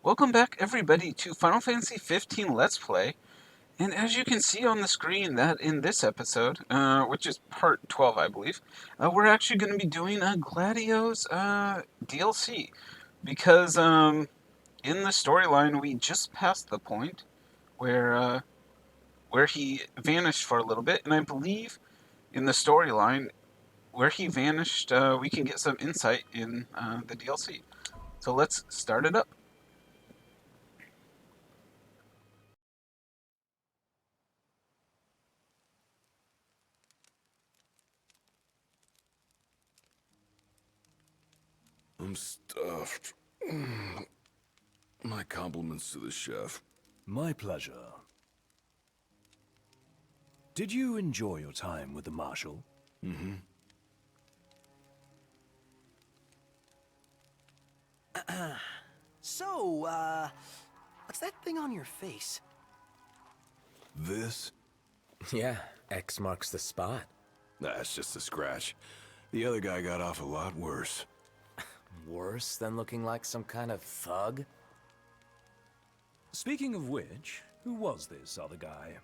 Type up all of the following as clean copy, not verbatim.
Welcome back, everybody, to Final Fantasy 15 Let's Play. And as you can see on the screen, that in this episode, which is part 12, I believe, we're actually going to be doing Gladio's DLC. Because in the storyline, we just passed the point where he vanished for a little bit. And I believe in the storyline, where he vanished, we can get some insight in the DLC. So let's start it up. I'm stuffed. My compliments to the chef. My pleasure. Did you enjoy your time with the Marshal? Mm-hmm. So, what's that thing on your face? This? Yeah, X marks the spot. That's just a scratch. The other guy got off a lot worse. Worse than looking like some kind of thug? Speaking of which, who was this other guy?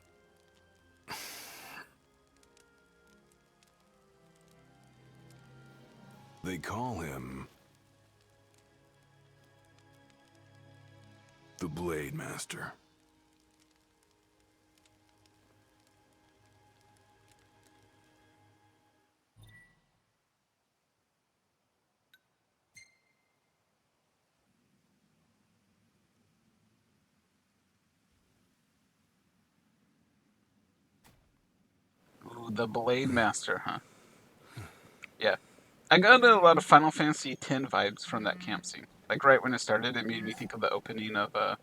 They call him... the Blade Master. Ooh, the Blade Master, huh? Yeah. I got a lot of Final Fantasy X vibes from that camp scene. Like, right when it started, it made me think of the opening of Final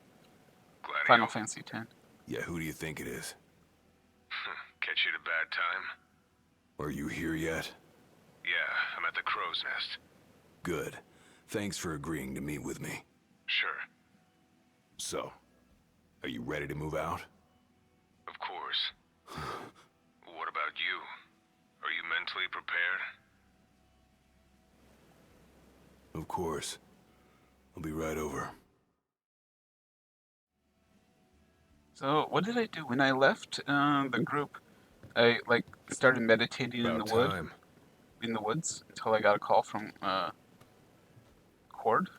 Gladio? Fantasy X. Yeah, who do you think it is? Catch you at a bad time? Are you here yet? Yeah, I'm at the Crow's Nest. Good. Thanks for agreeing to meet with me. Sure, So, are you ready to move out? of course. What about you? Are you mentally prepared? Of course. I'll be right over. So, what did I do? When I left the group, I, like, started meditating About time. in the woods, until I got a call from Cord.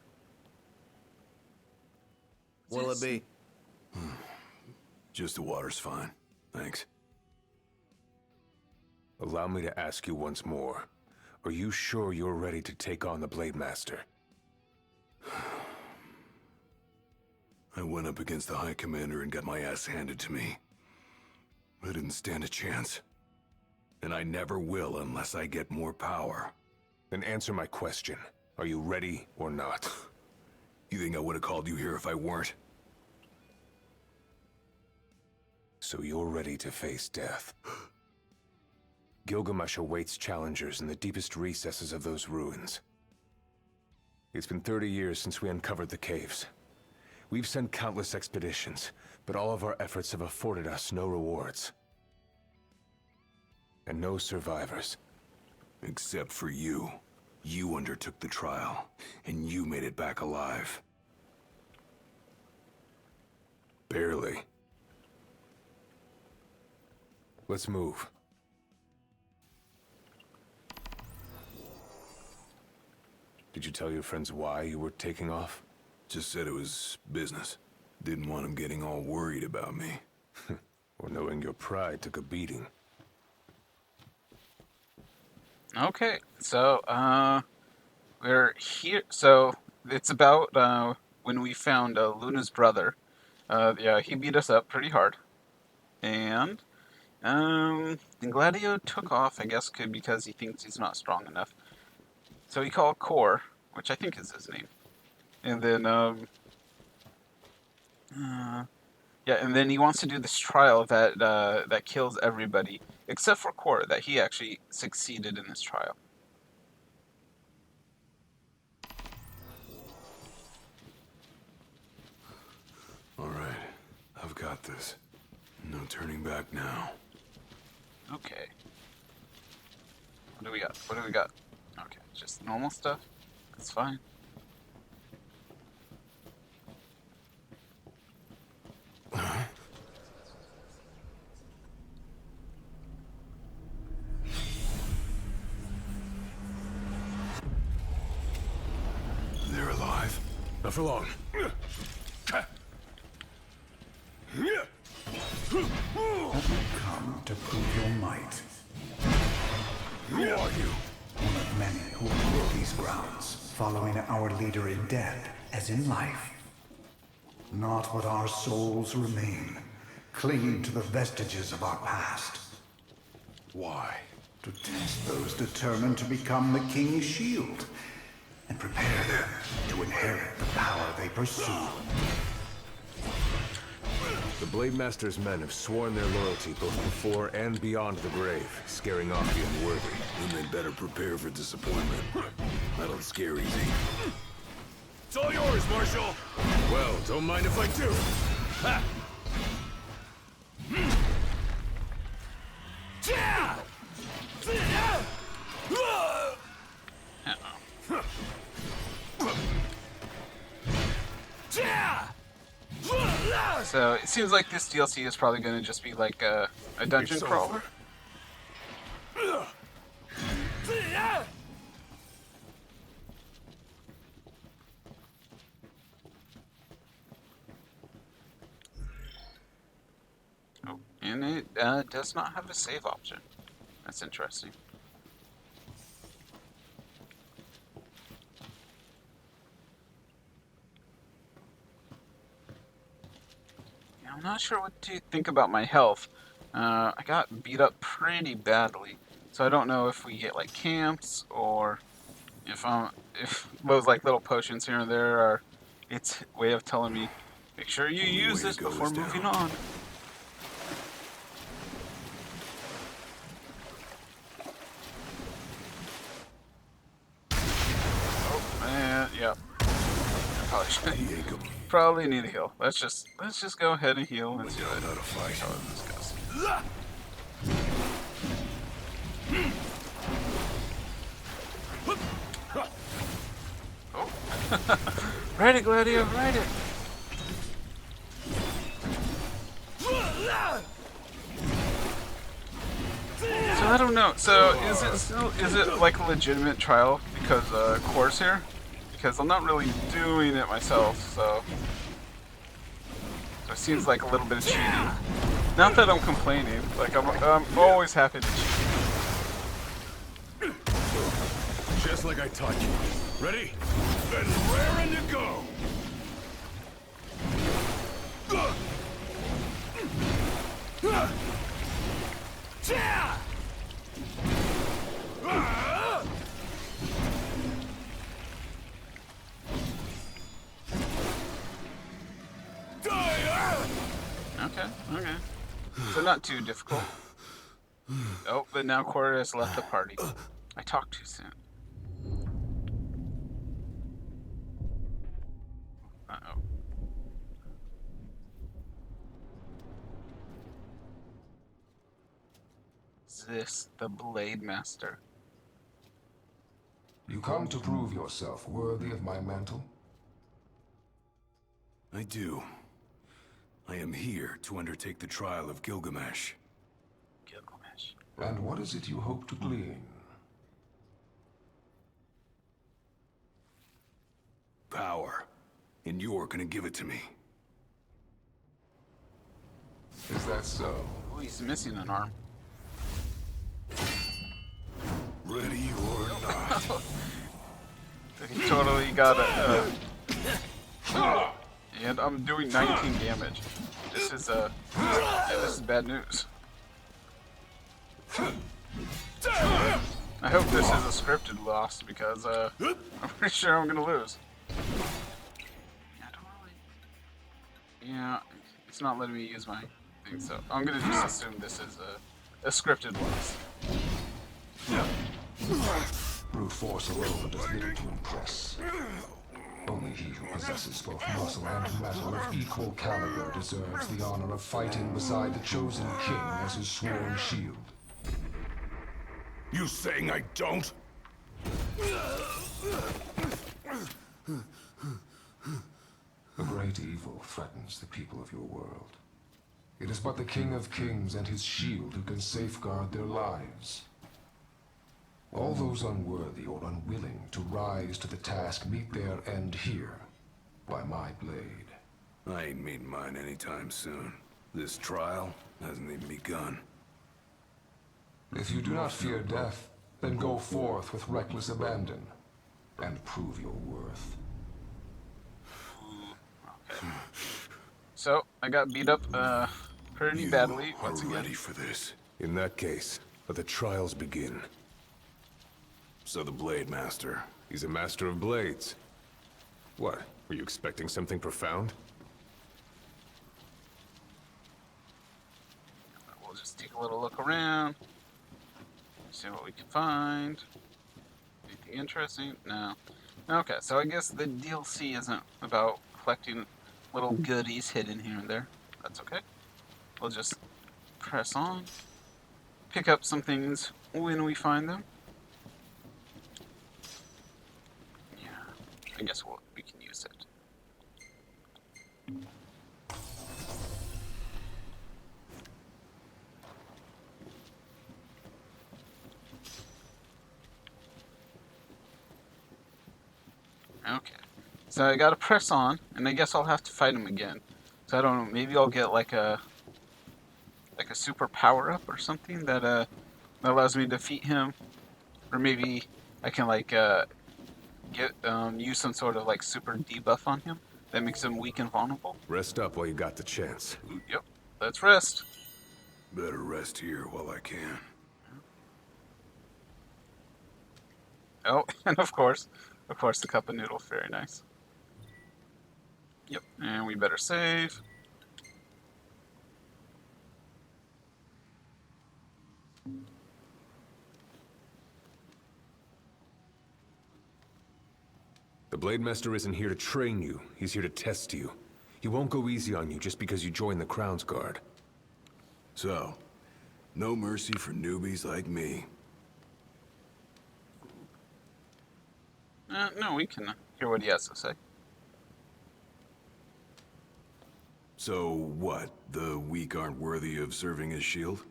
What'll it be? Just the water's fine. Thanks. Allow me to ask you once more. Are you sure you're ready to take on the Blade Master? I went up against the High Commander and got my ass handed to me. I didn't stand a chance. And I never will unless I get more power. Then answer my question. Are you ready or not? You think I would have called you here if I weren't? So you're ready to face death. Gilgamesh awaits challengers in the deepest recesses of those ruins. It's been 30 years since we uncovered the caves. We've sent countless expeditions, but all of our efforts have afforded us no rewards. And no survivors. Except for you. You undertook the trial, and you made it back alive. Barely. Let's move. Did you tell your friends why you were taking off? Just said it was business. Didn't want them getting all worried about me. Or knowing your pride took a beating? Okay, so, we're here. So, it's about when we found Luna's brother. Yeah, he beat us up pretty hard. And Gladio took off, I guess, because he thinks he's not strong enough. So he called Core, which I think is his name. And then, yeah, and then he wants to do this trial that kills everybody, except for Core, that he actually succeeded in this trial. Alright, I've got this. No turning back now. Okay. What do we got? What do we got? Okay, just normal stuff. That's fine. Not for long. Come to prove your might. Who are you? One of many who rule these grounds, following our leader in death as in life. Not what our souls remain, clinging to the vestiges of our past. Why? To test those determined to become the King's shield, and prepare them to inherit the power they pursue. The Blade Master's men have sworn their loyalty both before and beyond the grave, scaring off the unworthy. Then they'd better prepare for disappointment. I don't scare easy. It's all yours, Marshal! Well, don't mind if I do. Ha! So it seems like this DLC is probably going to just be like a dungeon It's crawler. Oh, and it does not have a save option. That's interesting. Yeah, I'm not sure what to think about my health. I got beat up pretty badly, so I don't know if we get like camps or if those like little potions here and there are its way of telling me make sure you Only use way to this go before is moving down. on. Oh man, yeah. I probably should. Yank 'em. Probably need a heal. Let's just go ahead and heal and But see know how to fight. how this goes. Oh. Ride it, Gladio, ride it. So I don't know. So is it like a legitimate trial because Core's here? Because I'm not really doing it myself, so it seems like a little bit of cheating. Not that I'm complaining. Like I'm always happy to cheat. Just like I taught you. Ready? Then raring to go! Okay. So not too difficult. Oh, but now Core has left the party. I talked too soon. Uh-oh. Is this the Blade Master? You come to prove yourself worthy of my mantle? I do. I am here to undertake the trial of Gilgamesh. Gilgamesh. And what is it you hope to glean? Power. And you're gonna give it to me. Is that so? Oh, he's missing an arm. Ready or not. He totally got a. And I'm doing 19 damage. This is this is bad news. I hope this is a scripted loss because I'm pretty sure I'm gonna lose. Yeah, it's not letting me use my thing, so I'm gonna just assume this is a scripted loss. Brute force alone does little to impress. Only he who possesses both muscle and metal of equal caliber deserves the honor of fighting beside the chosen king as his sworn shield. You saying I don't? A great evil threatens the people of your world. It is but the King of Kings and his shield who can safeguard their lives. All those unworthy or unwilling to rise to the task meet their end here, by my blade. I ain't meeting mine anytime soon. This trial hasn't even begun. If you do not fear death, then go forth with reckless abandon and prove your worth. So, I got beat up, pretty You badly are once again. ready for this. In that case, let the trials begin. So the Blade Master. He's a master of blades. What? Were you expecting something profound? We'll just take a little look around. See what we can find. Anything interesting? No. Okay, so I guess the DLC isn't about collecting little goodies hidden here and there. That's okay. We'll just press on. Pick up some things when we find them. Yeah, I guess we can use it. Okay. So I gotta press on, and I guess I'll have to fight him again. So I don't know, maybe I'll get like a super power up or something that that allows me to defeat him. Or maybe I can like get use some sort of like super debuff on him that makes him weak and vulnerable. Rest up while you got the chance. Yep. Let's rest. Better rest here while I can. Oh, and of course, the cup of noodle, very nice. Yep, and we better save. The Blade Master isn't here to train you. He's here to test you. He won't go easy on you just because you joined the Crown's Guard. So, no mercy for newbies like me. No, we can hear what he has to say. So what? The weak aren't worthy of serving as shield?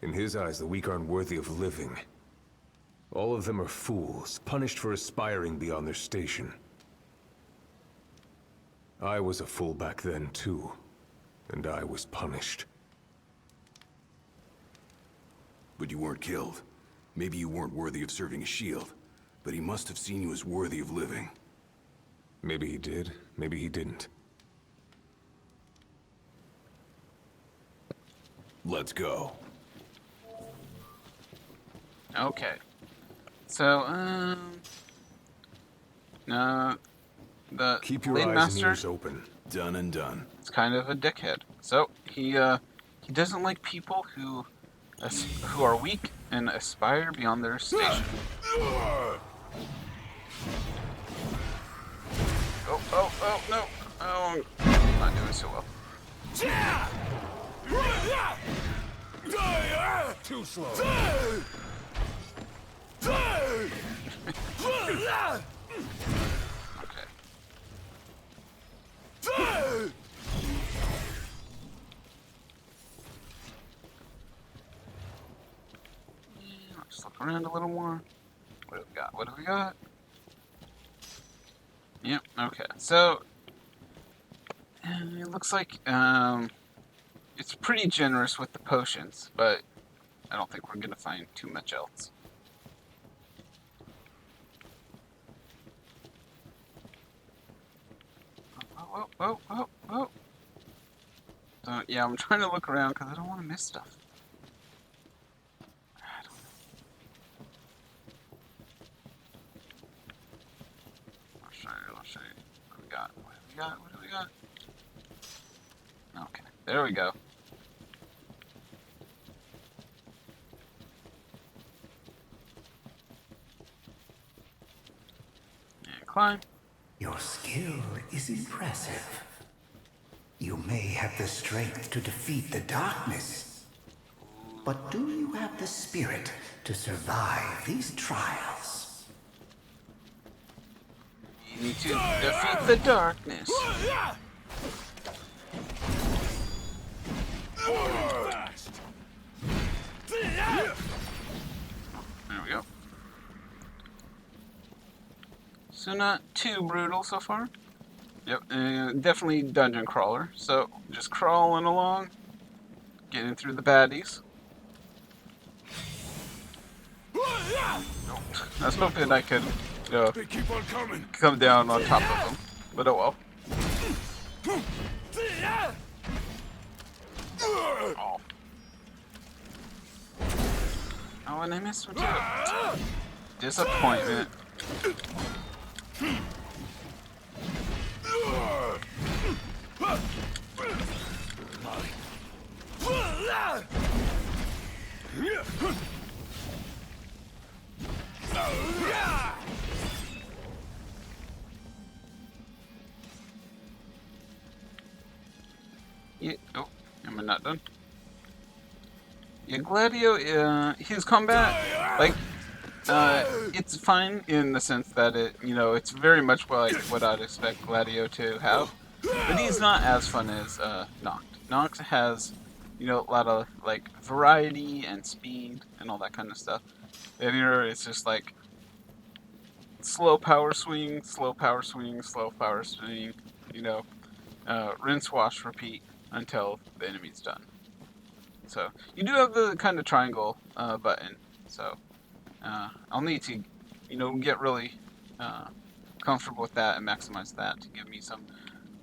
In his eyes, the weak aren't worthy of living. All of them are fools, punished for aspiring beyond their station. I was a fool back then, too. And I was punished. But you weren't killed. Maybe you weren't worthy of serving as shield, but he must have seen you as worthy of living. Maybe he did, maybe he didn't. Let's go. Okay. So, no, the Keep your Blade eyes Master and ears open. Done and done. is kind of a dickhead. So he doesn't like people who are weak and aspire beyond their station. Oh, no. Oh, I'm not doing so well. Too slow. Okay. Let's look around a little more. What do we got? What do we got? Yep, okay. So, it looks like, it's pretty generous with the potions, but I don't think we're gonna find too much else. Oh. So, yeah, I'm trying to look around because I don't want to miss stuff. I don't know. I'll show you. What do we got? What do we got? Okay, there we go. And climb. Your skill is impressive. You may have the strength to defeat the darkness, but do you have the spirit to survive these trials? You need to defeat the darkness. There we go. So not too brutal so far. Yep, definitely dungeon crawler. So just crawling along, getting through the baddies. Nope. I was hoping I could, They keep on coming. come down on top of them, but oh well. Oh. Oh, and I missed one too. Disappointment. Yeah, oh, am I not done? Yeah, Gladio, his combat, like, it's fine in the sense that it's very much like what I'd expect Gladio to have, but he's not as fun as Noct. Noct has, a lot of like variety and speed and all that kind of stuff. And here it's just like slow power swing, slow power swing, slow power swing. Rinse, wash, repeat until the enemy's done. So you do have the kind of triangle button. So I'll need to, get really comfortable with that and maximize that to give me some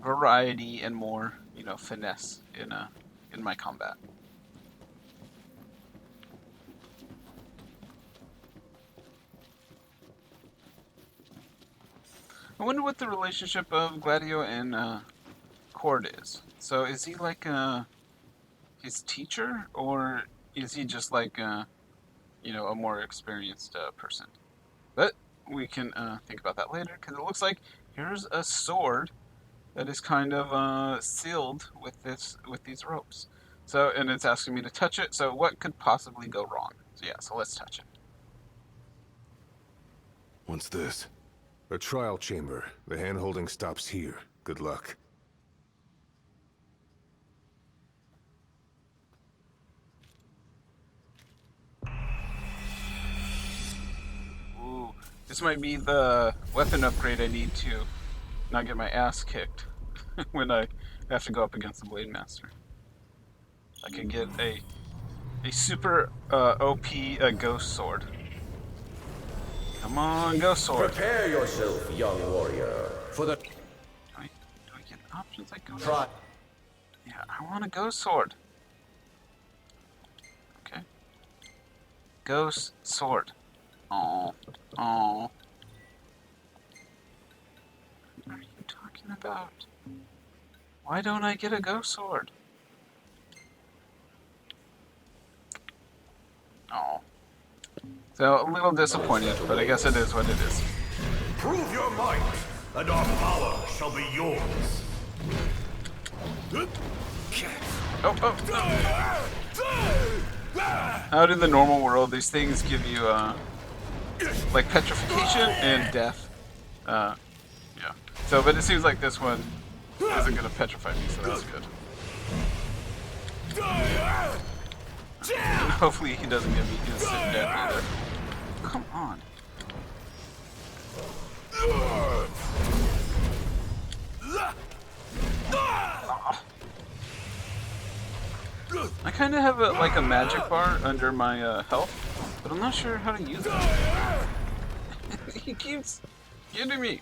variety and more, finesse in my combat. I wonder what the relationship of Gladio and Cord is. So is he like his teacher, or is he just like a more experienced person? But we can think about that later, because it looks like here's a sword that is kind of sealed with these ropes. So, and it's asking me to touch it. So, what could possibly go wrong? So yeah, so let's touch it. What's this? A trial chamber. The hand-holding stops here. Good luck. Ooh, this might be the weapon upgrade I need to not get my ass kicked when I have to go up against the Blade Master. I could get a super OP ghost sword. Come on, ghost sword. Prepare yourself, young warrior, for the... Do I get options like ghost sword? Yeah, I want a ghost sword. Okay. Ghost sword. Oh. What are you talking about? Why don't I get a ghost sword? Oh. So, a little disappointed, but I guess it is what it is. Prove your might, and our power shall be yours. Oh. Out in the normal world, these things give you, like petrification and death. Yeah. So, but it seems like this one isn't gonna petrify me, so that's good. And hopefully he doesn't give me instant death either. Come on. I kind of have like a magic bar under my health, but I'm not sure how to use it. He keeps getting me.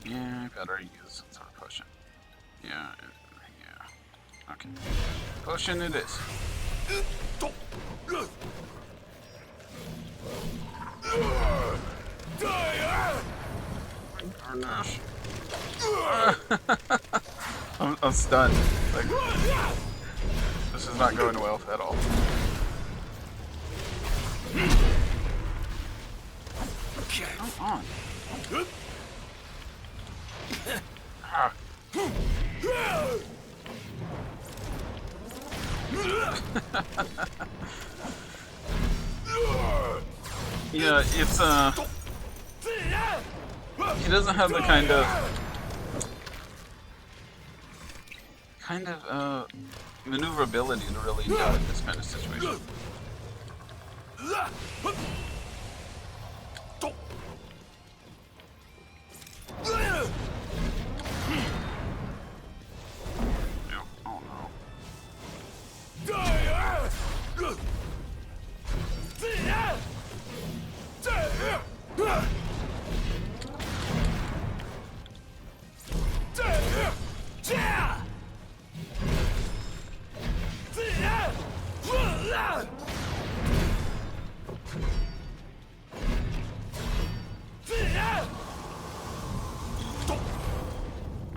Yeah, I better use some sort of potion. Yeah. Okay. Potion it is. I'm stunned. Like, this is not going well at all. Come on. Ah. Yeah, it's he doesn't have the kind of kind of maneuverability to really deal with this kind of situation. Oh no.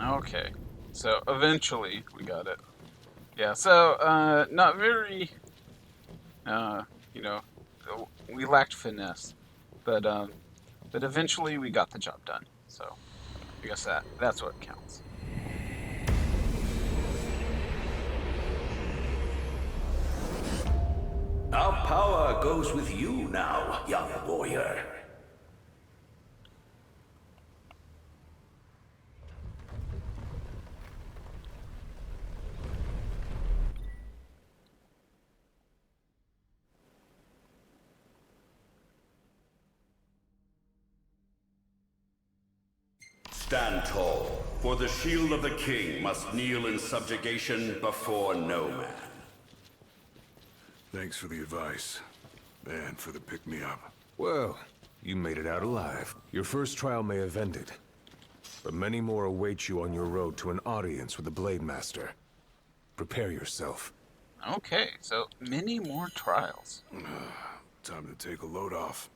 Okay, so eventually we got it. Yeah, so not very, you know, we lacked finesse, but eventually we got the job done. So I guess that's what counts. Our power goes with you now, young warrior. Stand tall, for the shield of the king must kneel in subjugation before no man. Thanks for the advice. And for the pick-me-up. Well, you made it out alive. Your first trial may have ended, but many more await you on your road to an audience with the Blade Master. Prepare yourself. Okay, so many more trials. Time to take a load off.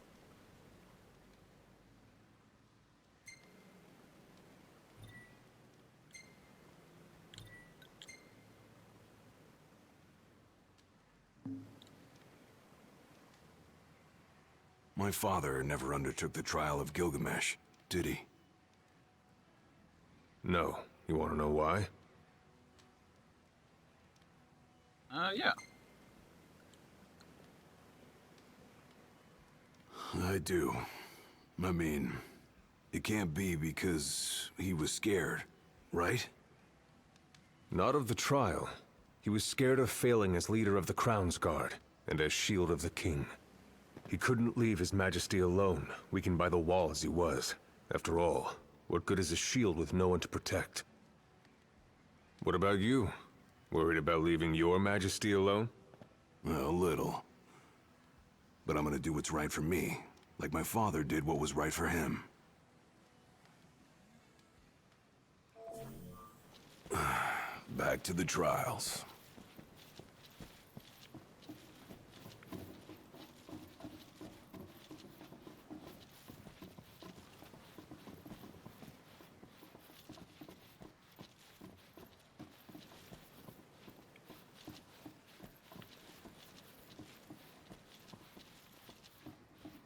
My father never undertook the trial of Gilgamesh, did he? No. You want to know why? Yeah. I do. I mean, it can't be because he was scared, right? Not of the trial. He was scared of failing as leader of the Crown's Guard, and as Shield of the King. He couldn't leave His Majesty alone, weakened by the wall as he was. After all, what good is a shield with no one to protect? What about you? Worried about leaving your Majesty alone? A little. But I'm gonna do what's right for me, like my father did what was right for him. Back to the trials.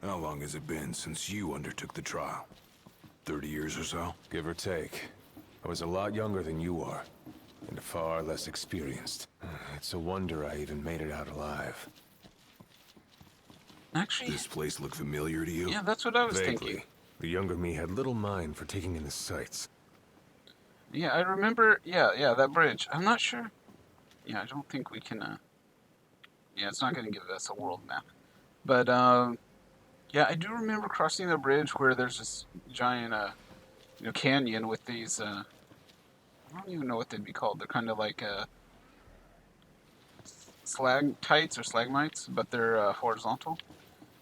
How long has it been since you undertook the trial? 30 years or so? Give or take. I was a lot younger than you are, and far less experienced. It's a wonder I even made it out alive. Actually, This place look familiar to you? yeah, that's what I was Vaguely. thinking. The younger me had little mind for taking in the sights. Yeah, I remember. Yeah, that bridge. I'm not sure. Yeah, I don't think we can. Yeah, it's not going to give us a world map. But yeah, I do remember crossing the bridge where there's this giant, canyon with these. I don't even know what they'd be called. They're kind of like stalactites or stalagmites, but they're horizontal.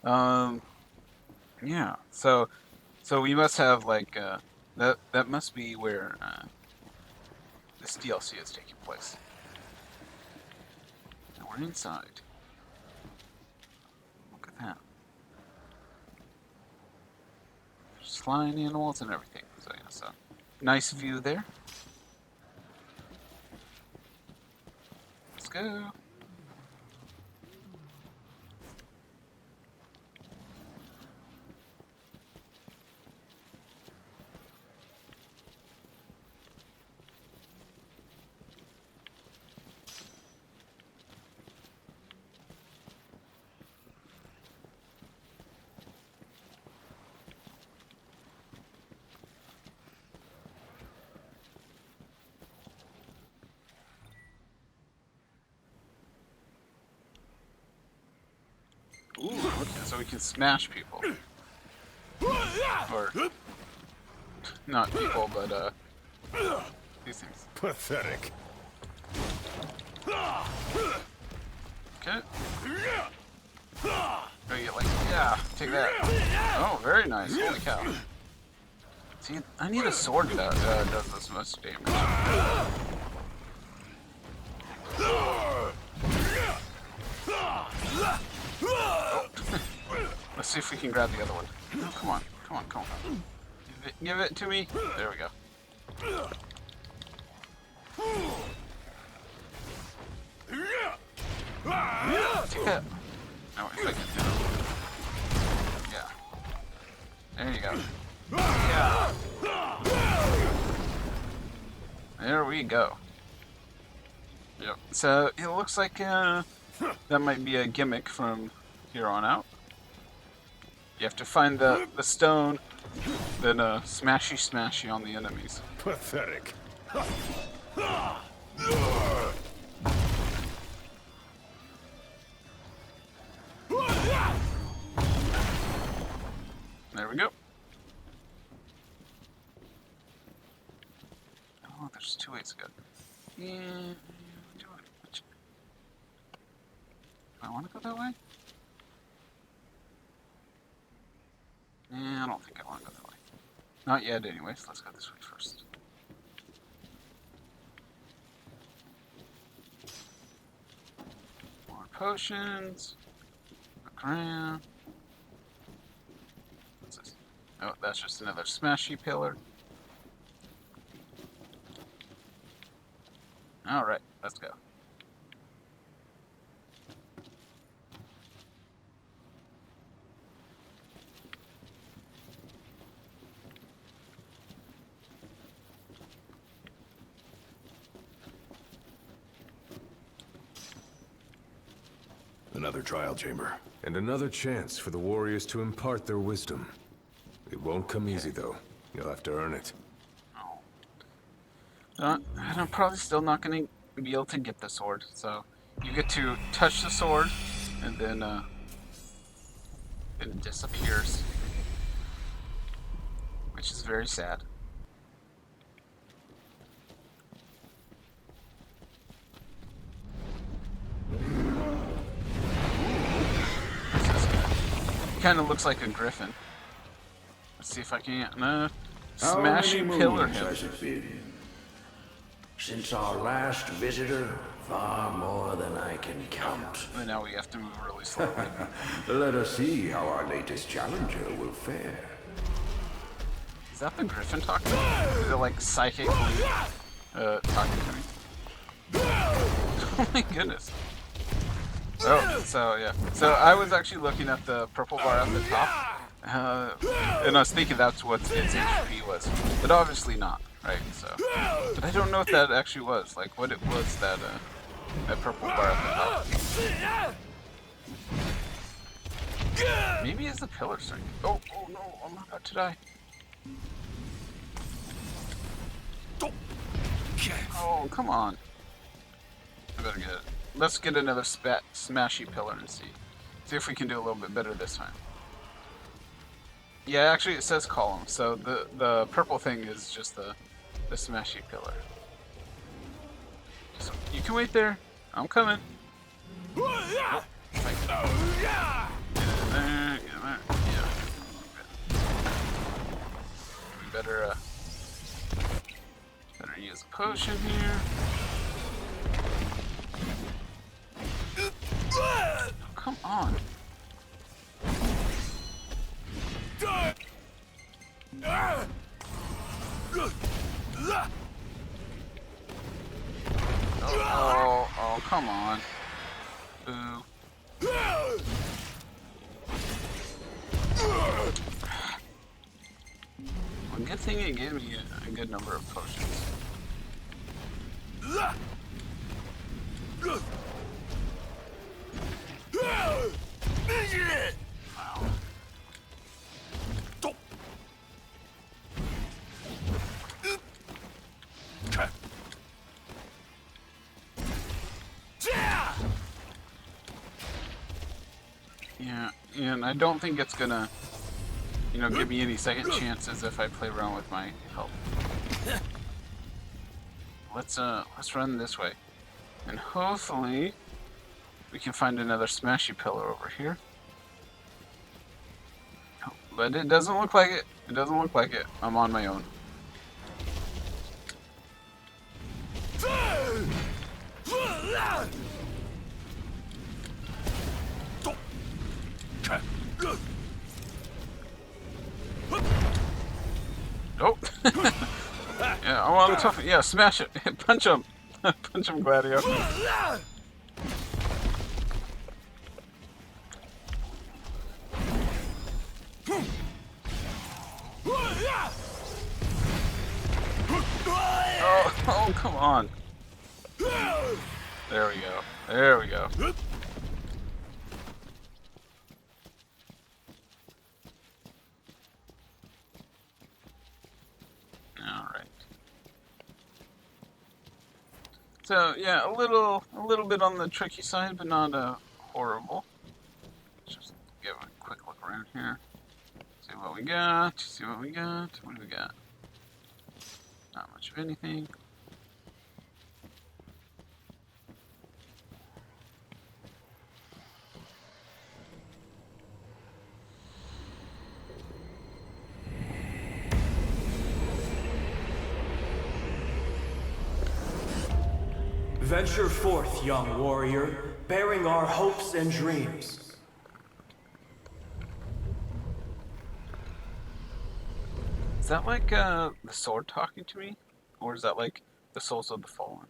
Yeah. So we must have like that must be where this DLC is taking place. And we're inside. Look at that. There's flying animals and everything. So yeah, so nice view there. Let's go. so we can smash people. Or not people, but these things. Pathetic. Okay. Oh, you like, yeah, take that. Oh, very nice. Holy cow. See, I need a sword that does this much damage. Oh. Let's see if we can grab the other one. Oh, come on, come on, come on. Give it to me. There we go. Take that. Oh, if I can do it. Yeah. There you go. Yeah. There we go. Yep. So it looks like that might be a gimmick from here on out. You have to find the stone, then smashy smashy on the enemies. Pathetic. There we go. Oh, there's two ways to go. Yeah, do it. Do I want to go that way? Yeah, I don't think I want to go that way. Not yet, anyways. Let's go this way first. More potions. Look around. What's this? Oh, that's just another smashy pillar. Alright, let's go. Another trial chamber. And another chance for the warriors to impart their wisdom. It won't come easy, though. You'll have to earn it. I'm probably still not going to be able to get the sword, so you get to touch the sword, and then it disappears, which is very sad. Kind of looks like a griffin. Let's see if I can smashing pillar him. Has it been? Since our last visitor, far more than I can count. And now we have to move really slowly. Let us see how our latest challenger will fare. Is that the griffin talking? Is it like psychically talking to me? Oh my goodness. Oh, so yeah. So I was actually looking at the purple bar at the top, and I was thinking that's what its HP was, but obviously not, right? So, but I don't know what that actually was, like what it was that that purple bar at the top. Maybe it's the pillar strike. Oh no, I'm about to die. Oh, come on. I better get it. Let's get another smashy pillar and see if we can do a little bit better this time. Yeah, actually it says column, so the purple thing is just the smashy pillar. So you can wait there. I'm coming. Oh, get in there, yeah. We better use a potion here. Oh, come on. Oh, come on. Boo. Well, good thing it gave me a good number of potions. Wow. and I don't think it's gonna, you know, give me any second chances if I play around with my health. Let's run this way, and hopefully we can find another smashy pillar over here. But it doesn't look like it. It doesn't look like it. I'm on my own. Oh. Yeah, I want to tough. Yeah, smash it. Punch him. Punch him, Gladio. Oh, come on. There we go. There we go. Alright. So, yeah, a little bit on the tricky side, but not horrible. Let's just give a quick look around here. See what we got. See what we got. What do we got? Not much of anything. Venture forth, young warrior, bearing our hopes and dreams. Is that like the sword talking to me? Or is that like the souls of the fallen?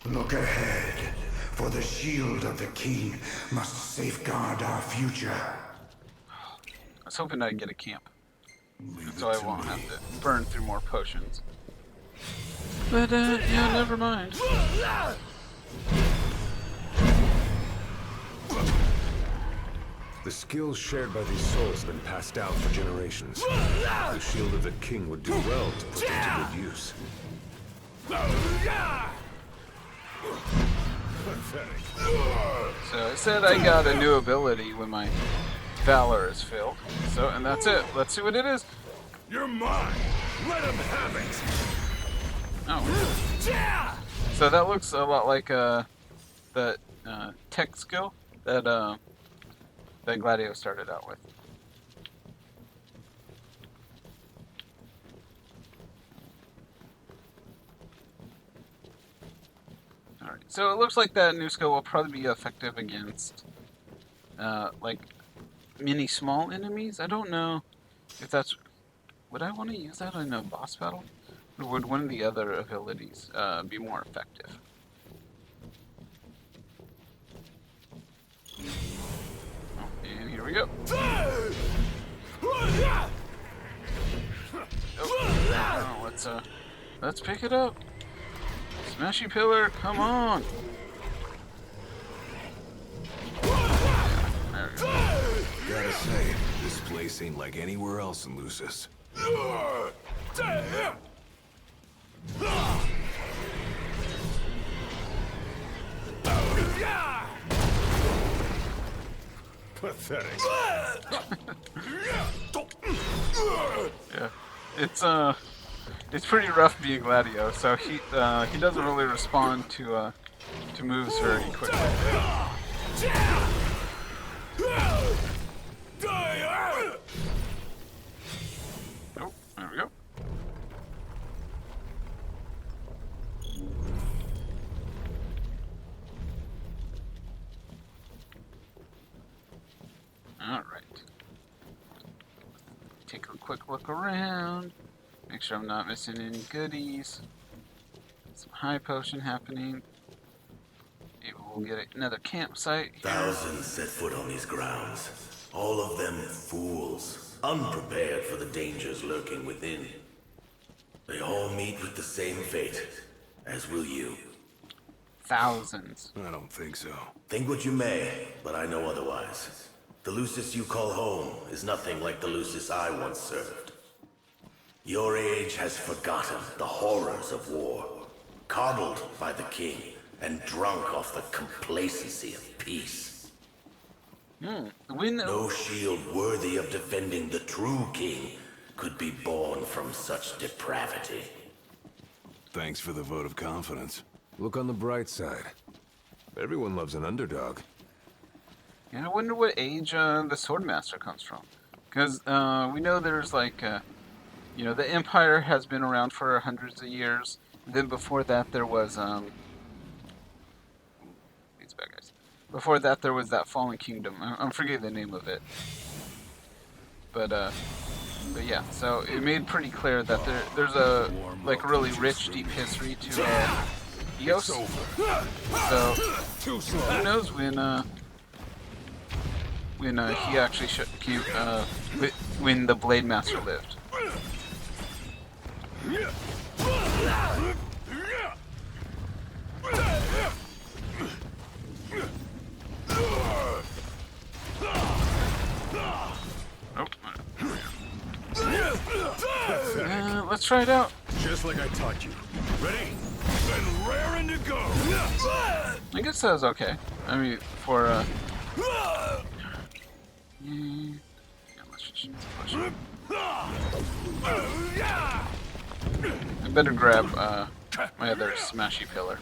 Look ahead, for the shield of the king must safeguard our future. I was hoping I'd get a camp, so I won't have to burn through more potions. But, yeah, never mind. The skills shared by these souls have been passed down for generations. The shield of the king would do well to put them to good use. So I said I got a new ability when my valor is filled. So, and that's it. Let's see what it is. You're mine! Let him have it! Oh. So that looks a lot like the tech skill that that Gladio started out with. Alright, so it looks like that new skill will probably be effective against like mini small enemies. I don't know if that's... Would I want to use that in a boss battle? Or would one of the other abilities be more effective? Oh, and here we go. Oh, let's pick it up. Smashy pillar, come on. There we go. Gotta say, this place ain't like anywhere else in Lucis. Pathetic. Yeah, it's pretty rough being Gladio. So he doesn't really respond to moves very quickly. Oh, there we go. All right. Take a quick look around. Make sure I'm not missing any goodies. Some high potion happening. Maybe we'll get another campsite. Thousands set foot on these grounds. All of them fools, unprepared for the dangers lurking within. They all meet with the same fate, as will you. Thousands. I don't think so. Think what you may, but I know otherwise. The Lucis you call home is nothing like the Lucis I once served. Your age has forgotten the horrors of war. coddled by the king, and drunk off the complacency of peace. No shield worthy of defending the true king could be born from such depravity. Thanks for the vote of confidence. Look on the bright side. Everyone loves an underdog. Yeah, I wonder what age the Swordmaster comes from. Because we know there's like, you know, the Empire has been around for hundreds of years. Then before that there was, these bad guys. Before that there was that Fallen Kingdom. I'm forgetting the name of it. But yeah, so it made pretty clear that there's a, like, really rich, deep history to Eos. So, who knows when he actually when the Blade Master lived. Let's try it out. Just like I taught you. Ready? And raring to go. I guess that was okay. I mean, for yeah, let's just push it. I better grab my other smashy pillar.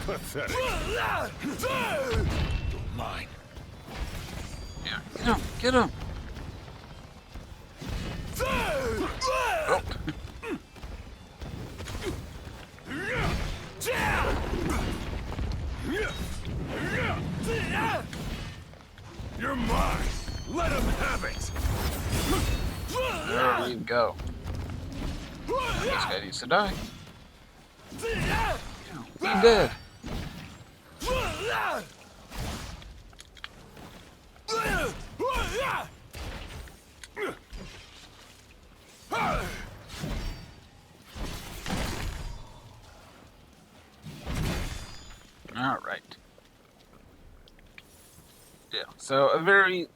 Pathetic. Mine. Yeah, get him! Get him! Oh. You're mine. Let him have it. There we go. This guy needs to die. He dead. All right. Yeah. So a very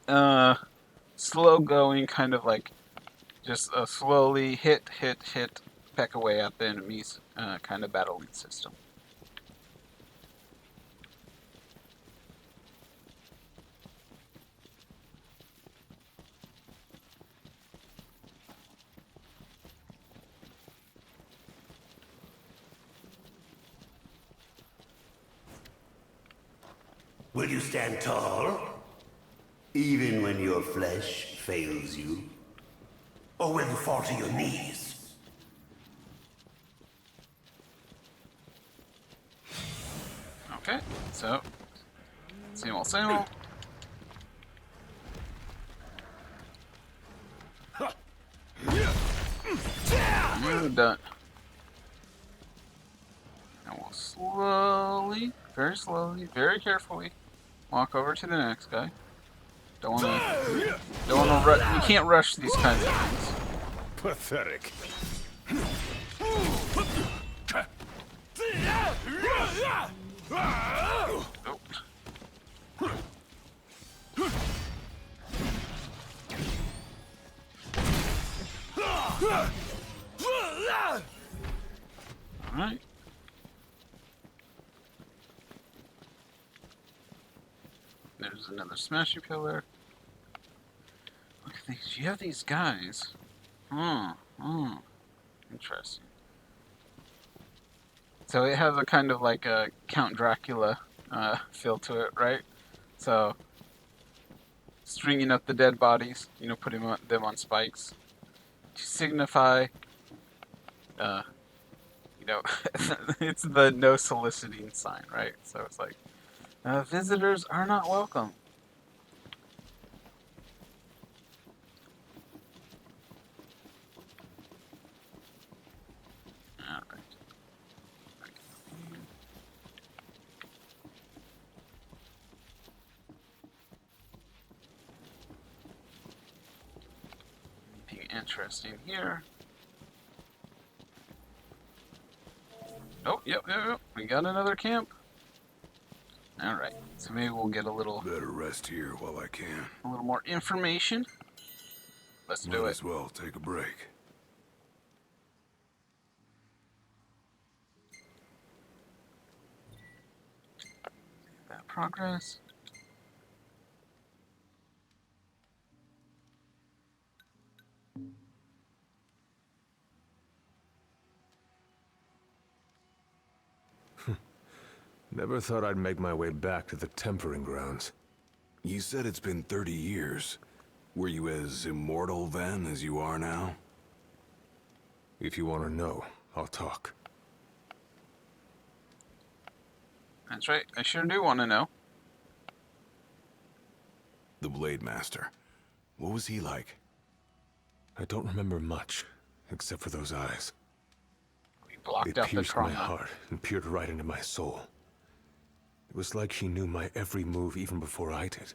slow going, kind of like just a slowly hit, peck away at the enemies kind of battling system. Will you stand tall? Even when your flesh fails you? Or will you fall to your knees? Okay, so same old, same old. And done. And we'll slowly, very slowly, very carefully walk over to the next guy. Don't wanna rush. You can't rush these kinds of things. Pathetic. Alright. There's another smashy pillar. Look at these. You have these guys. Interesting. So it has a kind of like a Count Dracula feel to it, right? So stringing up the dead bodies, you know, putting them on spikes to signify, you know, it's the no soliciting sign, right? So it's like, visitors are not welcome. Alright. Anything interesting here? Oh, yep. We got another camp. Alright, so maybe we'll get a little... Better rest here while I can. A little more information. Let's do it. Might as well take a break. That progress. Never thought I'd make my way back to the tempering grounds. You said it's been 30 years. Were you as immortal then as you are now? If you want to know, I'll talk. That's right, I sure do want to know. The Blade Master. What was he like? I don't remember much, except for those eyes. We blocked They out the pierced my trauma. heart and peered right into my soul. It was like she knew my every move even before I did.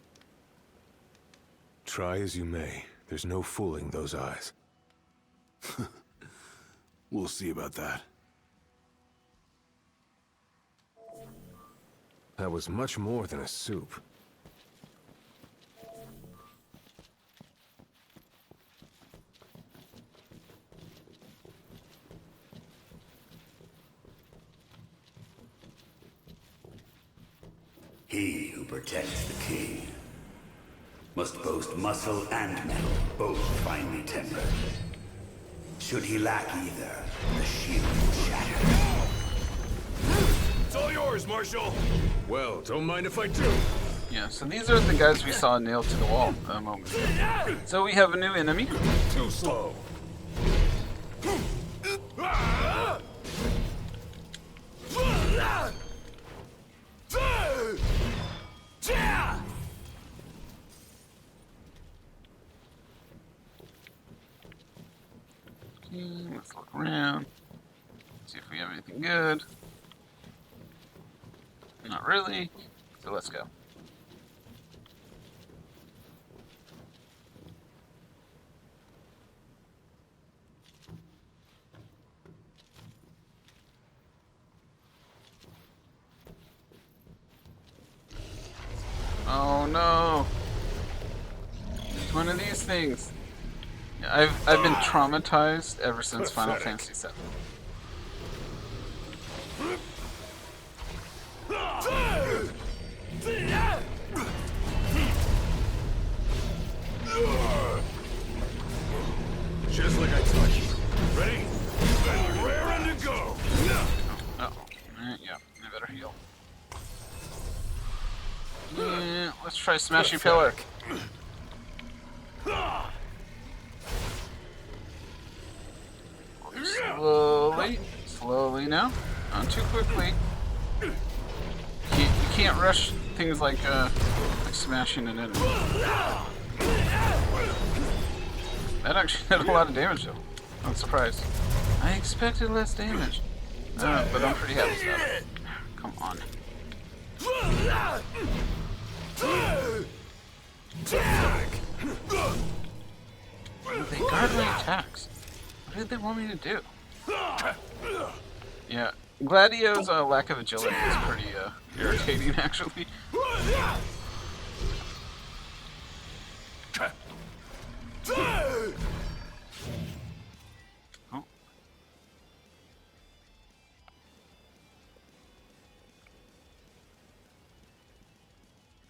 Try as you may, there's no fooling those eyes. We'll see about that. That was much more than a soup. He who protects the king must boast muscle and metal, both finely tempered. Should he lack either, the shield will shatter. It's all yours, Marshal! Well, don't mind if I do. Yeah, so these are the guys we saw nailed to the wall a moment ago. So we have a new enemy. Too slow. Let's look around. See if we have anything good. Not really. So let's go. Oh no! It's one of these things. Yeah, I've been traumatized ever since Final Fantasy VII. Just like I taught you. Ready? Raring to go! Uh-oh. Yeah, I better heal. Yeah, let's try Smashy Pillar. Slowly now. Not too quickly. You can't rush things like smashing an enemy. That actually did a lot of damage though. I'm surprised. I expected less damage. But I'm pretty happy about it. Come on. They guard my attacks. What did they want me to do? Yeah, Gladio's lack of agility is pretty irritating, actually. Oh.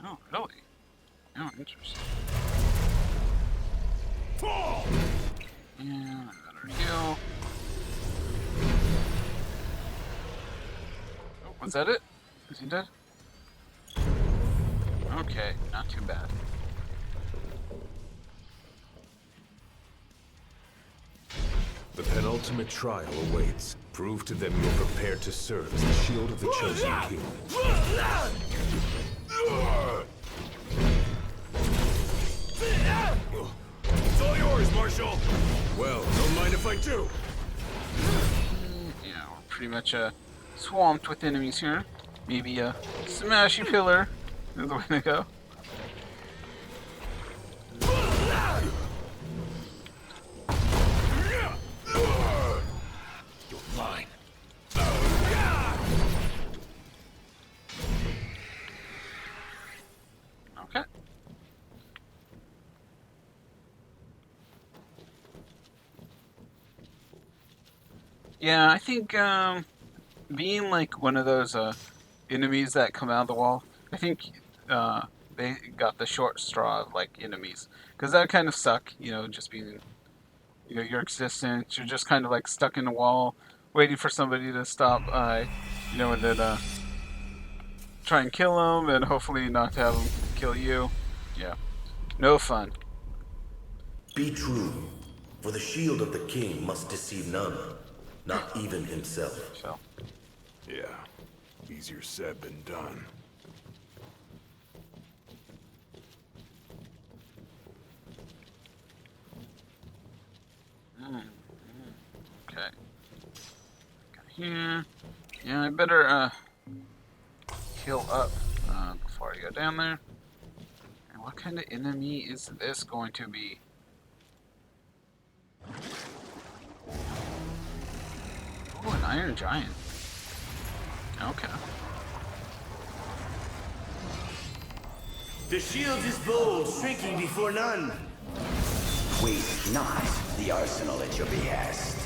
Oh, really? Oh, interesting. Yeah, I better heal. Oh, was that it? Is he dead? Okay, not too bad. The penultimate trial awaits. Prove to them you're prepared to serve as the shield of the chosen king. It's all yours, Marshal! Well, don't mind if I do. Yeah, we're pretty much swamped with enemies here. Maybe a Smashy Pillar is the way to go. You're mine. Yeah, I think being like one of those enemies that come out of the wall, I think they got the short straw of like enemies, because that kind of suck. You know, just being your existence. You're just kind of like stuck in a wall, waiting for somebody to stop by, and then try and kill them, and hopefully not to have them kill you. Yeah, no fun. Be true, for the shield of the king must deceive none, not even himself. So. Yeah, easier said than done. Okay. Here. Yeah, I better heal up before I go down there. And what kind of enemy is this going to be? Oh, an iron giant. Okay. The shield is bold, shrinking before none. Waste not the arsenal at your behest.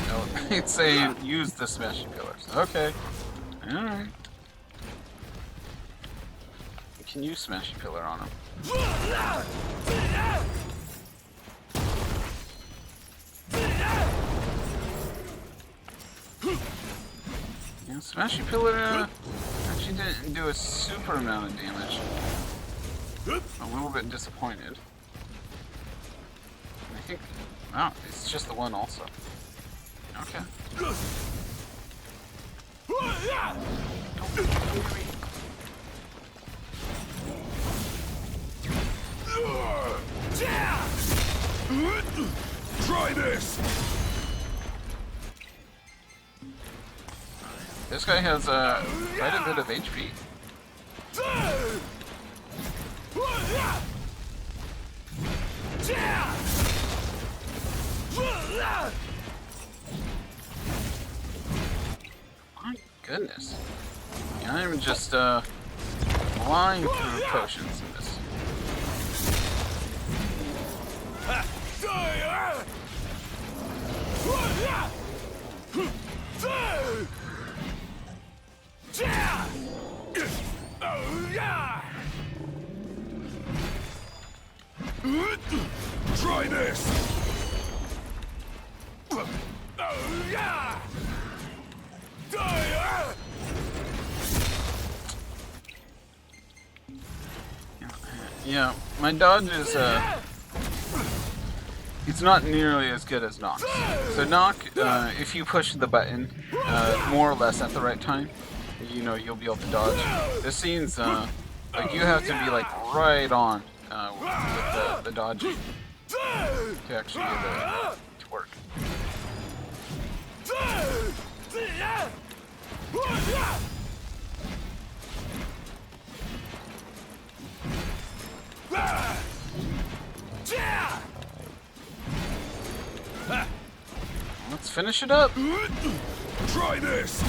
No, it's saying use the smashing pillars. Okay. Alright. Can you smash a pillar on him? Yeah, smash a pillar actually didn't do a super amount of damage. I'm a little bit disappointed. I think, wow, it's just the one also. Okay. Try this! This guy has quite a bit of HP. My goodness. Yeah, I'm just flying through potions in this. Try this! Yeah, my dodge is it's not nearly as good as Knock. So Knock, if you push the button more or less at the right time, you'll be able to dodge. This scene's like you have to be like right on with the dodging to actually get it to work. Let's finish it up. Try this!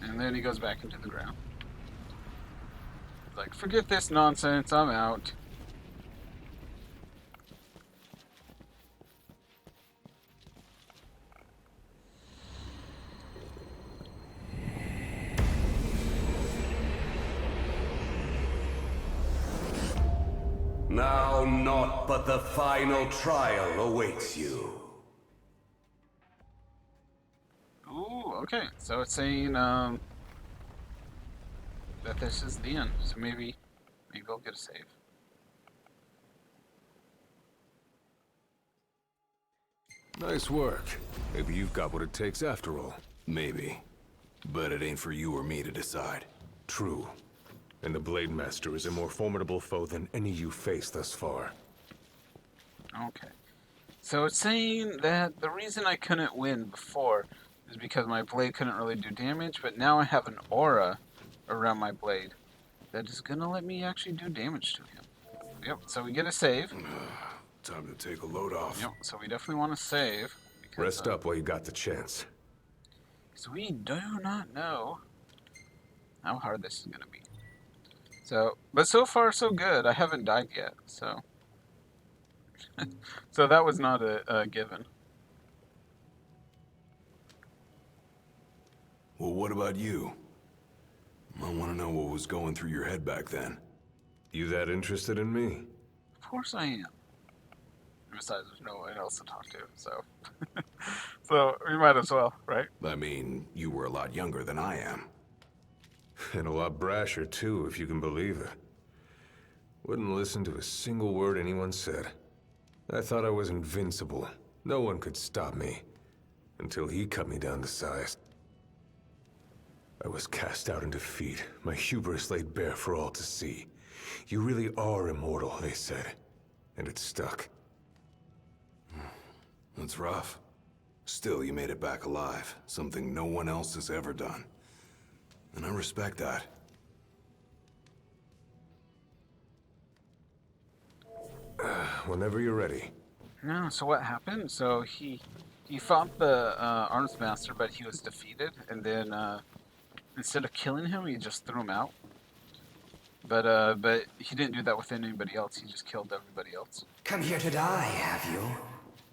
And then he goes back into the ground. Like, forget this nonsense, I'm out. Now naught but the final trial awaits you. Ooh, okay. So it's saying that this is the end. So maybe I'll get a save. Nice work. Maybe you've got what it takes after all. Maybe. But it ain't for you or me to decide. True. And the Blade Master is a more formidable foe than any you faced thus far. Okay. So it's saying that the reason I couldn't win before is because my blade couldn't really do damage, but now I have an aura around my blade that is gonna let me actually do damage to him. Yep, so we get a save. Time to take a load off. Yep, so we definitely want to save. Because, Rest up while you got the chance. So we do not know how hard this is gonna be. So, but so far so good. I haven't died yet, so so that was not a given. Well, what about you? I want to know what was going through your head back then. You that interested in me? Of course I am. Besides, there's no one else to talk to, so so we might as well, right? I mean, you were a lot younger than I am. And a lot brasher, too, if you can believe it. Wouldn't listen to a single word anyone said. I thought I was invincible. No one could stop me. Until he cut me down to size. I was cast out in defeat, my hubris laid bare for all to see. You really are immortal, they said. And it stuck. That's rough. Still, you made it back alive. Something no one else has ever done. And I respect that. Whenever you're ready. No, so what happened? So he fought the arms master, but he was defeated, and then instead of killing him, he just threw him out. But he didn't do that with anybody else. He just killed everybody else. Come here to die, have you?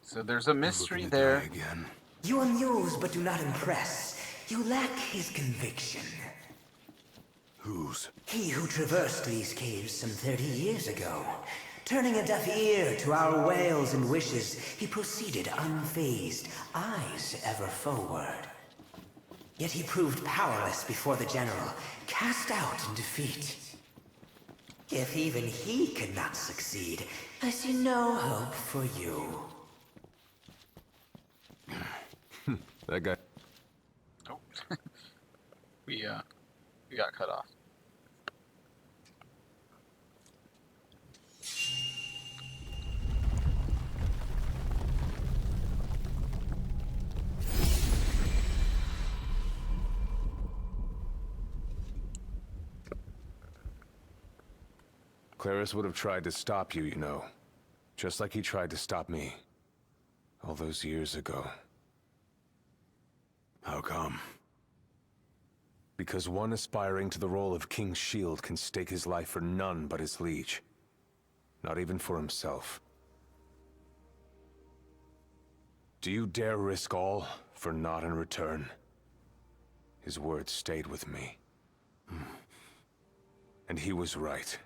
So there's a mystery there. Again. You amuse but do not impress. You lack his conviction. Whose? He who traversed these caves some 30 years ago. Turning a deaf ear to our wails and wishes, he proceeded unfazed, eyes ever forward. Yet he proved powerless before the general, cast out in defeat. If even he could not succeed, I see no hope for you. That guy... Oh. we got cut off. Claris would have tried to stop you, you know. Just like he tried to stop me. All those years ago. How come? Because one aspiring to the role of King's Shield can stake his life for none but his liege. Not even for himself. Do you dare risk all for naught in return? His words stayed with me. And he was right.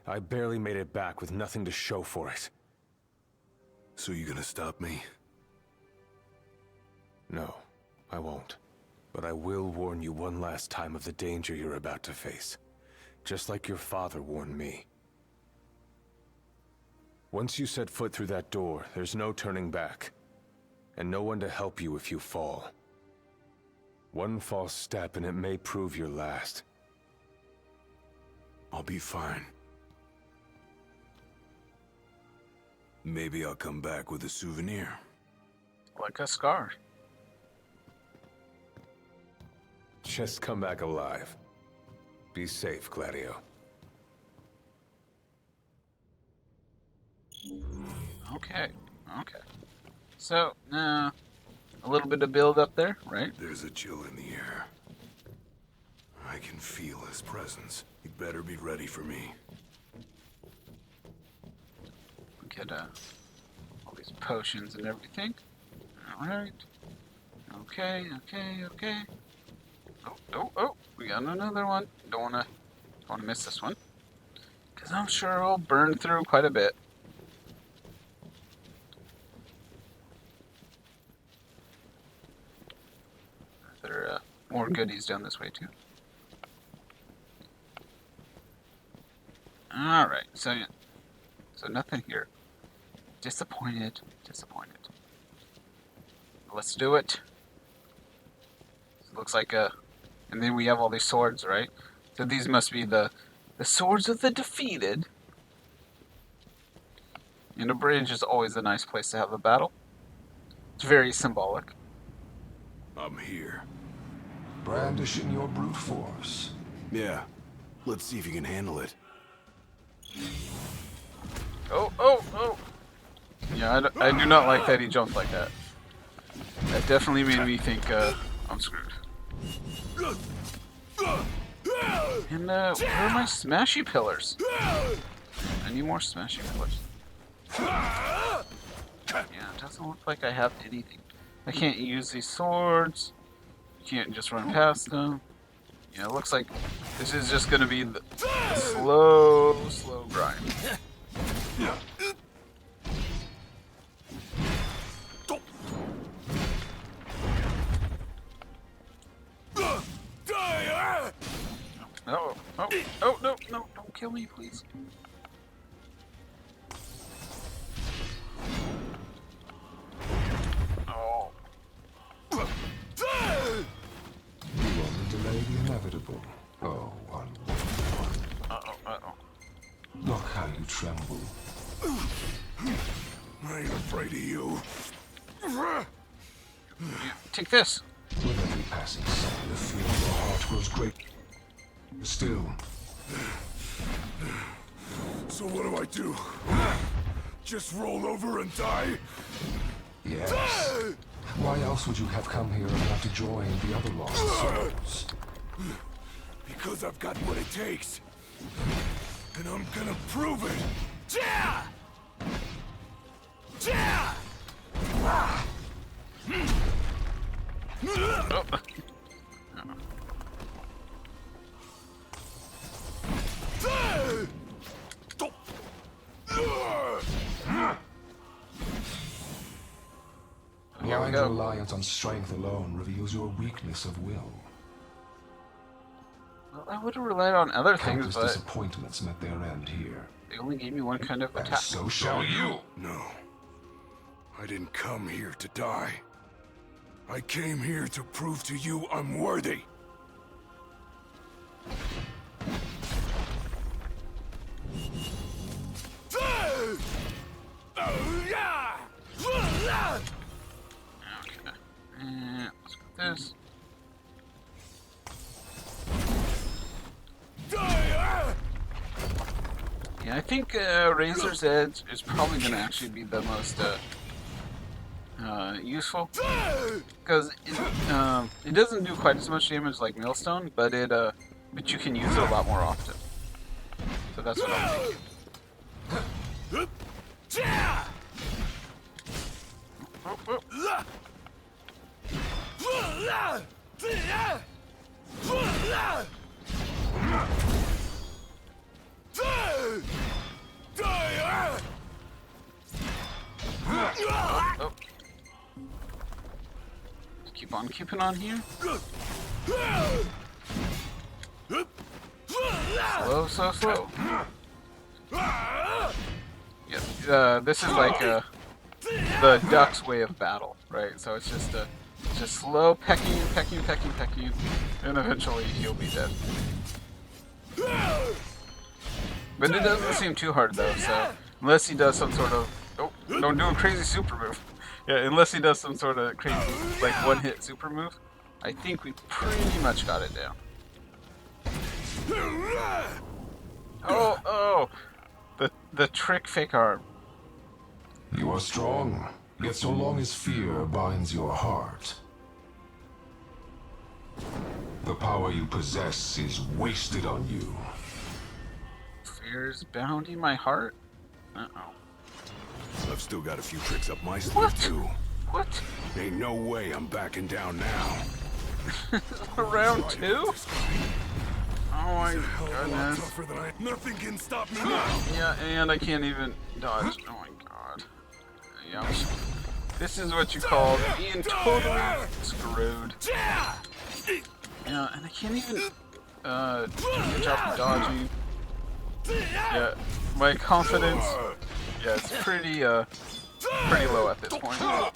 I barely made it back with nothing to show for it. So you gonna stop me? No, I won't. But I will warn you one last time of the danger you're about to face. Just like your father warned me. Once you set foot through that door, there's no turning back. And no one to help you if you fall. One false step and it may prove your last. I'll be fine. Maybe I'll come back with a souvenir. Like a scar. Just come back alive. Be safe, Gladio. Okay, okay. So, a little bit of build up there, right? There's a chill in the air. I can feel his presence. He'd better be ready for me. Get all these potions and everything. Alright. Okay, okay, okay. Oh, we got another one. Don't wanna miss this one. Cause I'm sure I'll burn through quite a bit. There are more goodies down this way too. Alright, so nothing here. Disappointed. Let's do it. Looks like and then we have all these swords, right? So these must be the swords of the defeated. And a bridge is always a nice place to have a battle. It's very symbolic. I'm here. Brandishing your brute force. Yeah. Let's see if you can handle it. Oh! Yeah, I do not like that he jumped like that. That definitely made me think I'm screwed. And where are my smashy pillars? I need more smashy pillars. Yeah, it doesn't look like I have anything. I can't use these swords. You can't just run past them. Yeah, it looks like this is just gonna be the slow grind. Oh, no, don't kill me, please. Oh. You only delay the inevitable. Oh, unworthy one. Uh-oh. Look how you tremble. I ain't afraid of you. Yeah, take this. With every passing second, the fear of your heart grows great. Still. So what do I do? Just roll over and die? Yes. Why else would you have come here and have to join the other lost souls? Because I've got what it takes. And I'm gonna prove it. Yeah! Yeah! Blind reliance on strength alone reveals your weakness of will. Well, I would have relied on other things, Countless but disappointments met their end here. they only gave me one kind of And attack. so shall you. No. I didn't come here to die. I came here to prove to you I'm worthy. Okay. And let's go with this. Yeah, I think Razor's Edge is probably going to actually be the most useful, because it doesn't do quite as much damage like Millstone, but you can use it a lot more often. So that's what I'm thinking. Oh. Keep on keeping on here. Slow. Yeah, this is like the duck's way of battle, right? So it's just slow pecking, and eventually he'll be dead. But it doesn't seem too hard though, so unless he does some sort of don't do a crazy super move. Yeah, unless he does some sort of crazy like one-hit super move, I think we pretty much got it down. Oh, the trick fake arm. You are strong, yet so long as fear binds your heart, the power you possess is wasted on you. Fear's bounding my heart? Uh-oh. I've still got a few tricks up my sleeve too. What? Ain't no way I'm backing down now. Round 2? Oh my goodness. Tougher than nothing can stop me now. Yeah, and I can't even dodge. Oh my god. Yeah. This is what you call being totally screwed. Yeah, and I can't even do a good job of dodging. Yeah, my confidence, yeah, it's pretty low at this point. Ah,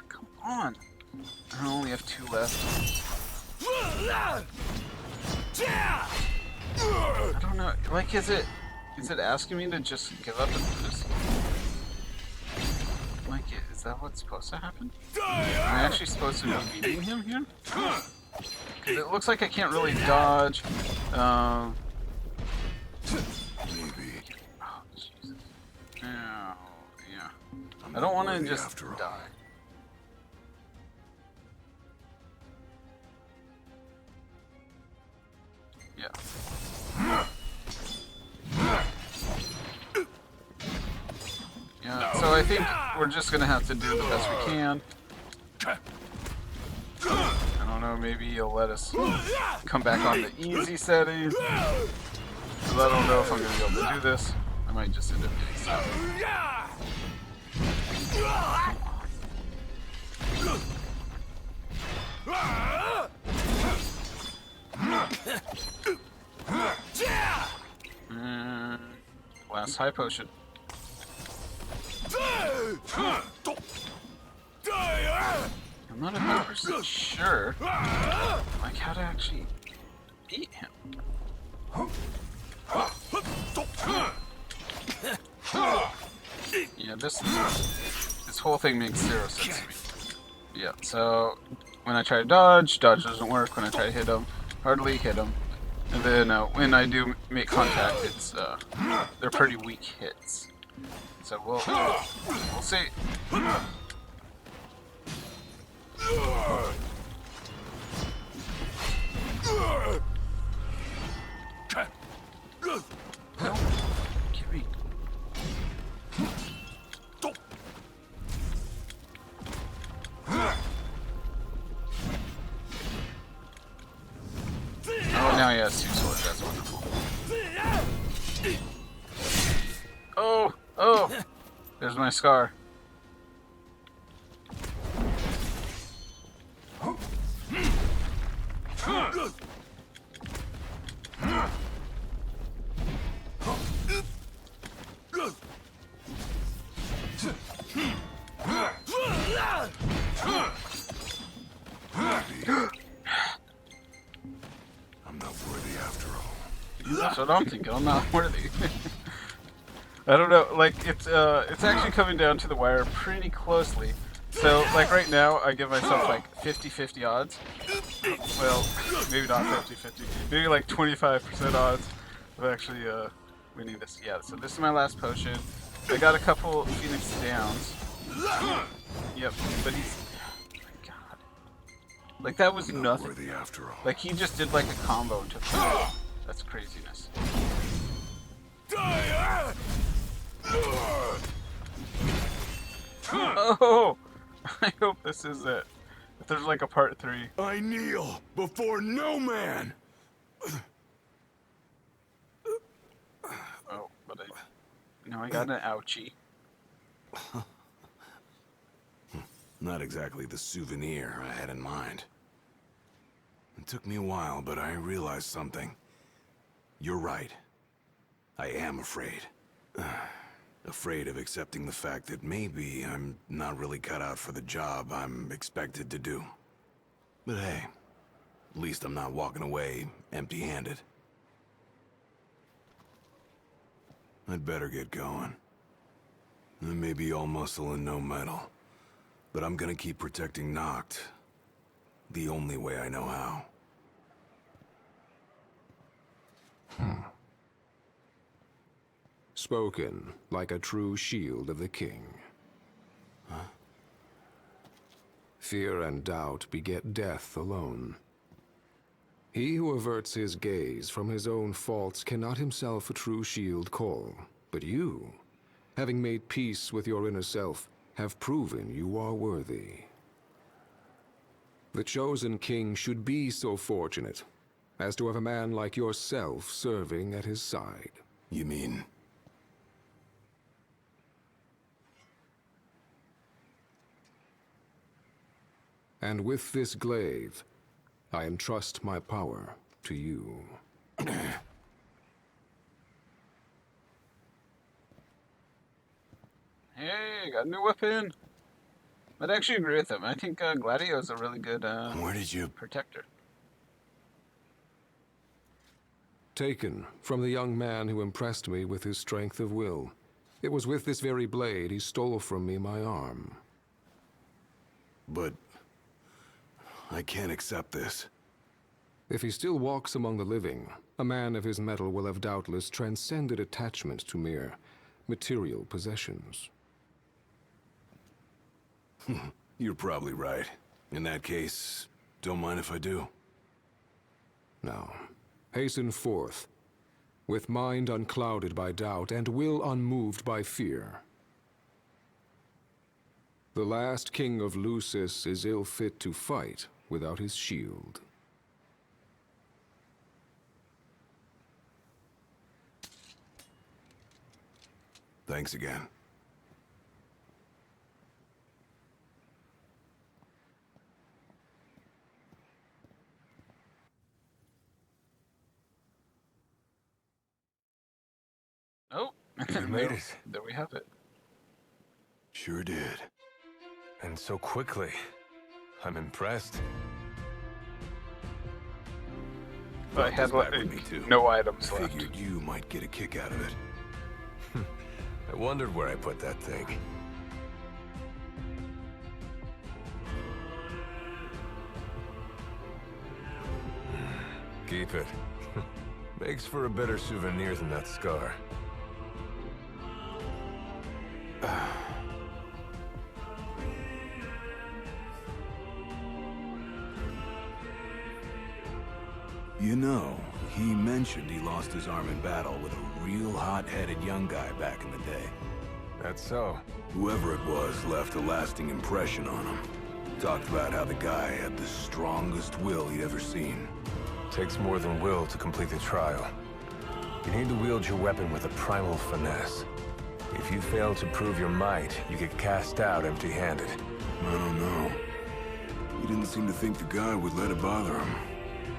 come on. I only have 2 left. I don't know, like, is it asking me to just give up and lose? Like, is that what's supposed to happen? Am I actually supposed to be beating him here? Because it looks like I can't really dodge. Maybe. Oh, Jesus. Yeah. I don't want to just die. Yeah. So I think we're just gonna have to do the best we can. I don't know, maybe he'll let us come back on the easy settings. Because I don't know if I'm gonna be able to do this. I might just end up getting stopped. Last high potion. I'm not 100% sure, like, how to actually beat him. Yeah, this whole thing makes zero sense to me. Yeah, so when I try to dodge doesn't work. When I try to hit him, hardly hit him. And then when I do make contact, it's they're pretty weak hits. So we'll see. Get me. Oh, now he has two swords. That's wonderful. Oh! There's my scar. I'm not worthy after all. That's what I'm thinking. I'm not worthy. I don't know. Like it's actually coming down to the wire pretty closely. So like right now, I give myself like 50-50 odds. Well, maybe not 50-50. Maybe like 25% odds of actually winning this. Yeah. So this is my last potion. I got a couple Phoenix downs. Yep. But he's. God. Like that was nothing. Worthy after all. Like he just did like a combo and took it. That's craziness. Oh! I hope this is it. If there's like a part 3. I kneel before no man! Oh, but I got an ouchie. Not exactly the souvenir I had in mind. It took me a while, but I realized something. You're right. I am afraid. Afraid of accepting the fact that maybe I'm not really cut out for the job I'm expected to do. But hey, at least I'm not walking away empty-handed. I'd better get going. I may be all muscle and no metal, but I'm gonna keep protecting Noct the only way I know how. Spoken like a true shield of the king. Huh? Fear and doubt beget death alone. He who averts his gaze from his own faults cannot himself a true shield call. But you, having made peace with your inner self, have proven you are worthy. The chosen king should be so fortunate as to have a man like yourself serving at his side. You mean? And with this glaive, I entrust my power to you. Hey, got a new weapon. I'd actually agree with him. I think Gladio is a really good Where did you protector. Taken from the young man who impressed me with his strength of will. It was with this very blade he stole from me my arm. But I can't accept this. If he still walks among the living, a man of his mettle will have doubtless transcended attachment to mere material possessions. You're probably right. In that case, don't mind if I do. Now, hasten forth, with mind unclouded by doubt and will unmoved by fear. The last king of Lucis is ill fit to fight without his shield. Thanks again. Oh, We made it. There we have it. Sure did. And so quickly. I'm impressed. I had Back with me too. no items I left. figured you might get a kick out of it. I wondered where I put that thing. Keep it. Makes for a better souvenir than that scar. You know, he mentioned he lost his arm in battle with a real hot-headed young guy back in the day. That's so. Whoever it was left a lasting impression on him. Talked about how the guy had the strongest will he'd ever seen. Takes more than will to complete the trial. You need to wield your weapon with a primal finesse. If you fail to prove your might, you get cast out empty-handed. I don't know. He didn't seem to think the guy would let it bother him.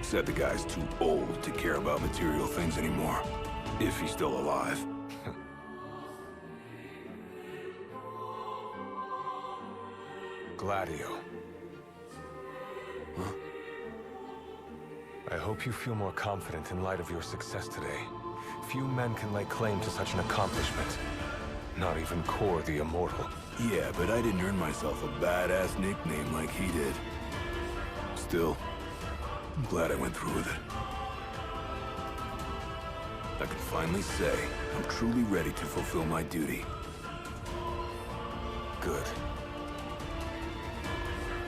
Said the guy's too old to care about material things anymore. If he's still alive. Gladio. Huh? I hope you feel more confident in light of your success today. Few men can lay claim to such an accomplishment. Not even Kor the Immortal. Yeah, but I didn't earn myself a badass nickname like he did. Still, I'm glad I went through with it. I can finally say I'm truly ready to fulfill my duty. Good.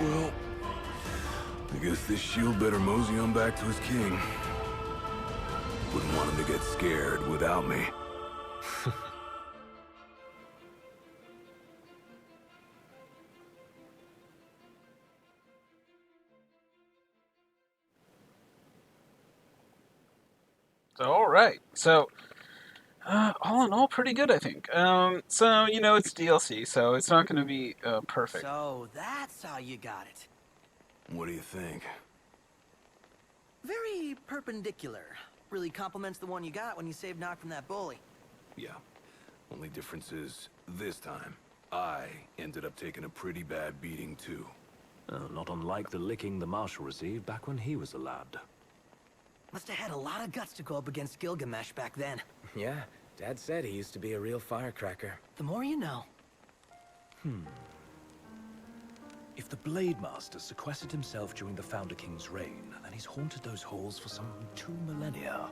Well, I guess this shield better mosey on back to his king. Wouldn't want him to get scared without me. All right. So, all in all, pretty good, I think. So, you know, it's DLC, so it's not going to be perfect. So that's how you got it. What do you think? Very perpendicular. Really complements the one you got when you saved Nock from that bully. Yeah. Only difference is, this time, I ended up taking a pretty bad beating too. Not unlike the licking the Marshal received back when he was a lad. Must have had a lot of guts to go up against Gilgamesh back then. Yeah, Dad said he used to be a real firecracker. The more you know. If the Blade Master sequestered himself during the Founder King's reign, then he's haunted those halls for some 2 millennia.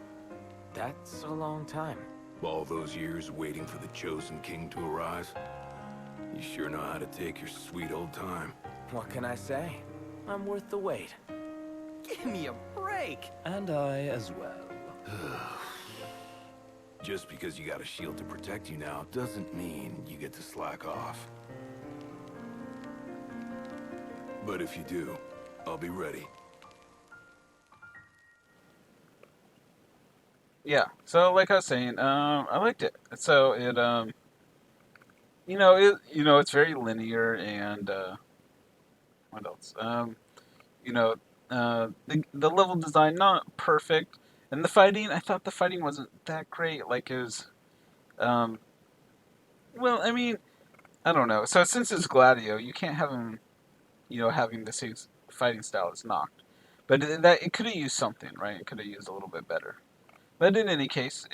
That's a long time. All those years waiting for the Chosen King to arise. You sure know how to take your sweet old time. What can I say? I'm worth the wait. Give me a break! And I as well. Just because you got a shield to protect you now doesn't mean you get to slack off. But if you do, I'll be ready. Yeah. So, like I was saying, I liked it. So it, it's very linear and what else? The level design not perfect, and the fighting. I thought the fighting wasn't that great. Like it was, well, I mean, I don't know. So since it's Gladio, you can't have him, having the same fighting style as Noct. But it could have used something, right? It could have used a little bit better. But in any case,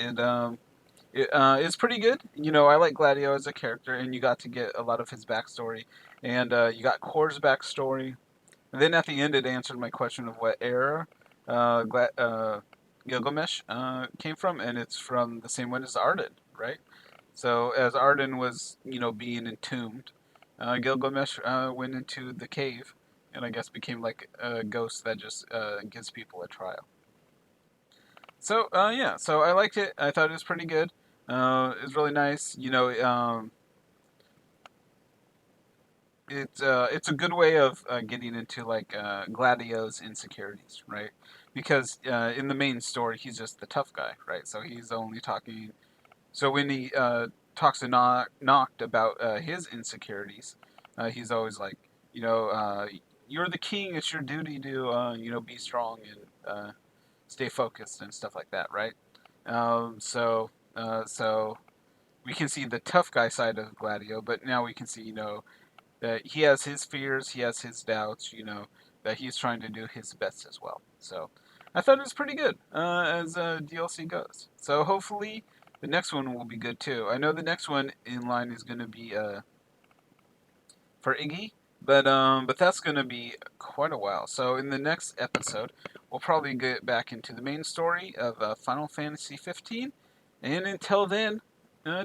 it's pretty good. I like Gladio as a character, and you got to get a lot of his backstory, and you got Kor's backstory. And then at the end, it answered my question of what era Gilgamesh came from, and it's from the same one as Arden, right? So as Arden was, being entombed, Gilgamesh went into the cave, and I guess became like a ghost that just gives people a trial. So yeah, so I liked it. I thought it was pretty good. It was really nice. it's a good way of getting into like Gladio's insecurities, right? Because in the main story, he's just the tough guy, right? So he's only talking. So when he talks to Noct about his insecurities, he's always like, you know, you're the king. It's your duty to, you know, be strong and stay focused and stuff like that, right? So we can see the tough guy side of Gladio, but now we can see, you know, that he has his fears, he has his doubts, you know, that he's trying to do his best as well. So I thought it was pretty good as DLC goes. So hopefully the next one will be good too. I know the next one in line is going to be for Iggy, but that's going to be quite a while. So in the next episode, we'll probably get back into the main story of Final Fantasy 15. And until then,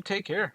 take care.